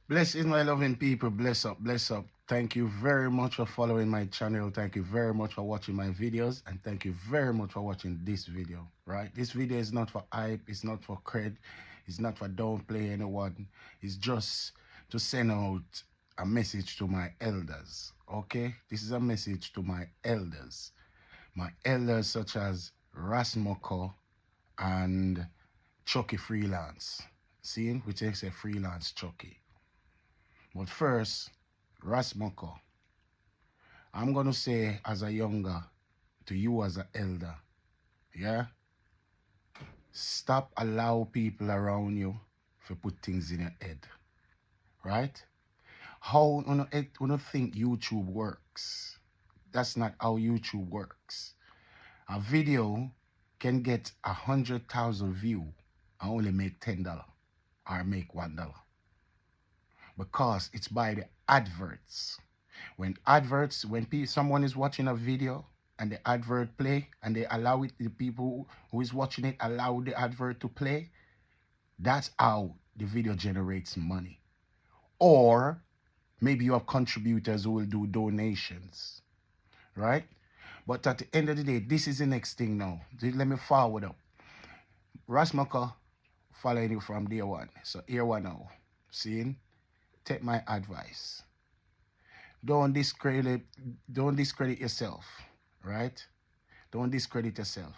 Blessings, my loving people. Bless up, bless up. Thank you very much for following my channel. Thank you very much for watching my videos. And thank you very much for watching this video, right? This video is not for hype. It's not for cred. It's not for downplay anyone. It's just to send out a message to my elders, okay? This is a message to my elders. My elders such as Ras Mokko and Chucky Freelance. See, which is a freelance Chucky. But first, Ras Mokko, I'm going to say as a younger, to you as an elder, yeah? Stop allow people around you to put things in your head, right? How you don't think YouTube works? That's not how YouTube works. A video can get 100,000 views and only make $10 or make $1. Because it's by the adverts. When someone is watching a video and the advert play and they allow it, the people who is watching it allow the advert to play, that's how the video generates money. Or maybe you have contributors who will do donations, right? But at the end of the day, this is the next thing now. Let me forward up. Ras Mokko following you from day one. So here one now. Seeing? Take my advice. Don't discredit yourself, right? Don't discredit yourself.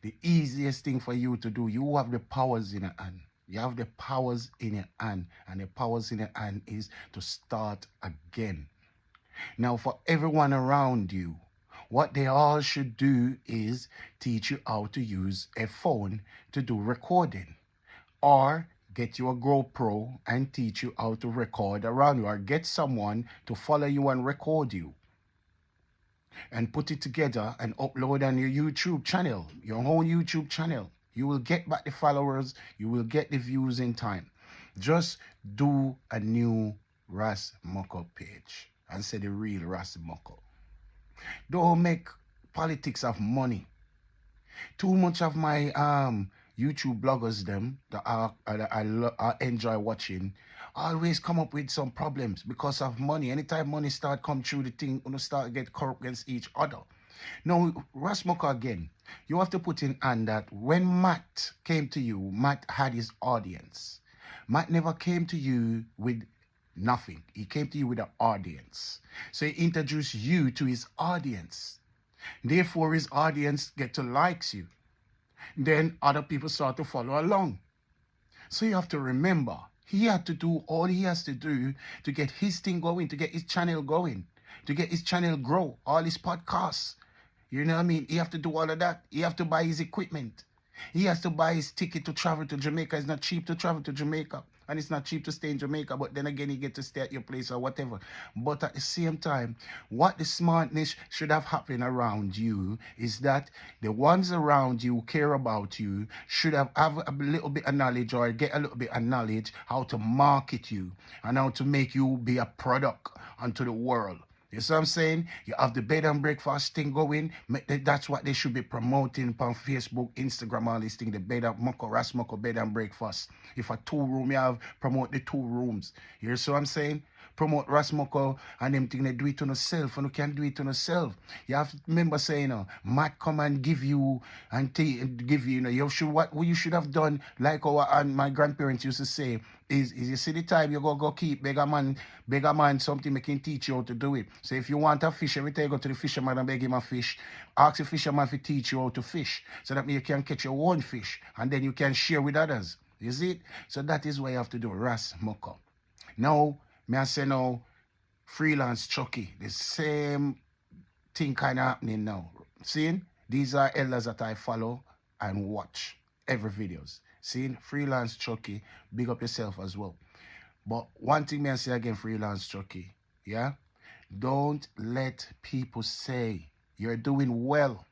The easiest thing for you to do, you have the powers in your hand. You have the powers in your hand, and the powers in your hand is to start again. Now, for everyone around you, what they all should do is teach you how to use a phone to do recording, or get you a GoPro and teach you how to record around you, or get someone to follow you and record you and put it together and upload on your YouTube channel, your own YouTube channel. You will get back the followers, you will get the views in time. Just do a new Ras Mokko page and say the real Ras Mokko. Don't make politics of money. Too much of my YouTube bloggers, them that I enjoy watching, always come up with some problems because of money. Anytime money start come through the thing, you start get corrupt against each other. Now, Ras Mokko again, you have to put in hand that when Matt came to you, Matt had his audience. Matt never came to you with nothing. He came to you with an audience. So he introduced you to his audience. Therefore, his audience get to likes you. Then other people start to follow along. So you have to remember, he had to do all he has to do to get his thing going, to get his channel going, to get his channel grow, all his podcasts. You know what I mean? He have to do all of that. He have to buy his equipment. He has to buy his ticket to travel to Jamaica. It's not cheap to travel to Jamaica. And it's not cheap to stay in Jamaica. But then again, you get to stay at your place or whatever. But at the same time, what the smartness should have happened around you is that the ones around you who care about you should have a little bit of knowledge, or get a little bit of knowledge how to market you and how to make you be a product unto the world. You see what I'm saying? You have the bed and breakfast thing going. That's what they should be promoting on Facebook, Instagram, all this thing. The bed and Mokko, Ras Mokko bed and breakfast. If a 2-room you have, promote the 2 rooms. You see what I'm saying? Promote Ras Mokko and them thing, they do it on yourself, and you can do it on yourself. You have to remember saying, Matt come and give you and give you, you should, what you should have done, like my grandparents used to say, is you see the time you go keep beggar man something making teach you how to do it. So if you want a fish, every time you go to the fisherman and beg him a fish, ask the fisherman to teach you how to fish. So that means you can catch your own fish and then you can share with others. You see it? So that is what you have to do, Ras Mokko. Now, may I say now, freelance Chucky, the same thing kind of happening now. Seeing? These are elders that I follow and watch every videos. Seeing? Freelance Chucky, big up yourself as well. But one thing may I say again, freelance Chucky, yeah? Don't let people say you're doing well.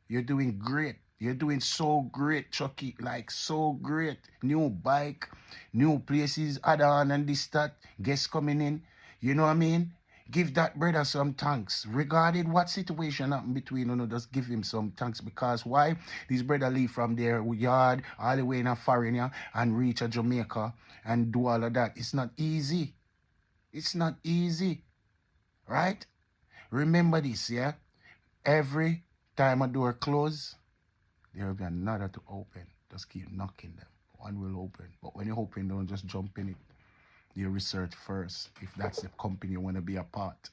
You're doing great. You're doing so great, Chucky, like so great. New bike, new places, add on and this, that, guests coming in. You know what I mean? Give that brother some thanks. Regarding what situation happened between you, just give him some thanks. Because why? This brother leave from their yard all the way in a foreign, yeah, and reach a Jamaica and do all of that. It's not easy. It's not easy. Right? Remember this, yeah? Every time a door closes, there will be another to open. Just keep knocking them. One will open. But when you open, don't just jump in it. You research first if that's the company you want to be a part.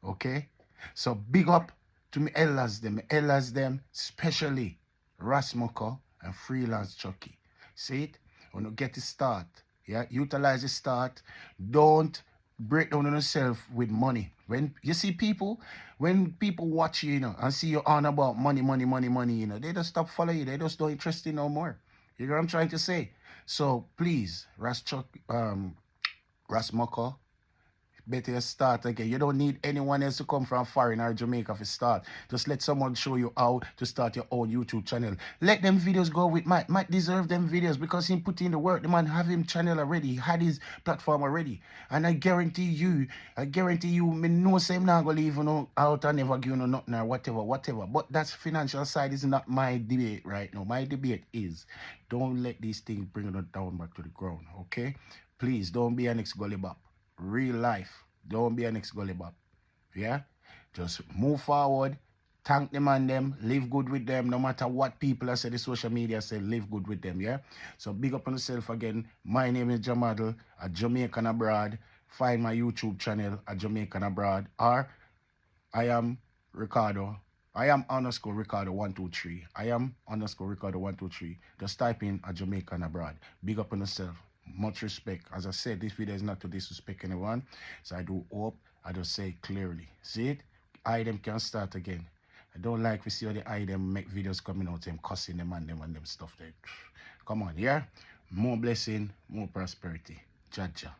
Okay? So big up to me elders them, especially Ras Mokko and Freelance Chucky. See it? When you get the start, yeah, utilize the start. Don't break down on yourself with money. When you see people, when people watch you, and see you on about money, they just stop following you. They just don't interest you no more. You know what I'm trying to say? So please, Ras Mokko, better you start again. You don't need anyone else to come from foreign or Jamaica to start. Just let someone show you how to start your own YouTube channel. Let them videos go with Mike. Mike deserve them videos because he put in the work. The man have him channel already. He had his platform already. And I guarantee you, me know say I'm not gonna leave out and never give nothing or whatever. But that's financial side is not my debate right now. My debate is don't let these things bring it down back to the ground. Okay? Please don't be an ex-gully bop. Real life. Don't be an ex-gully bop. Yeah? Just move forward. Thank them and them. Live good with them. No matter what people say, the social media say, live good with them. Yeah? So big up on yourself again. My name is Jamadal, a Jamaican abroad. Find my YouTube channel, a Jamaican abroad. Or I am Ricardo. I am underscore Ricardo 123. I am underscore Ricardo 123. Just type in a Jamaican abroad. Big up on yourself. Much respect. As I said, this video is not to disrespect anyone. So I do hope I just say it clearly. See it? I them can start again. I don't like to see how the I them make videos coming out, them cussing them and them stuff there. Come on, yeah? More blessing, more prosperity. Jaja.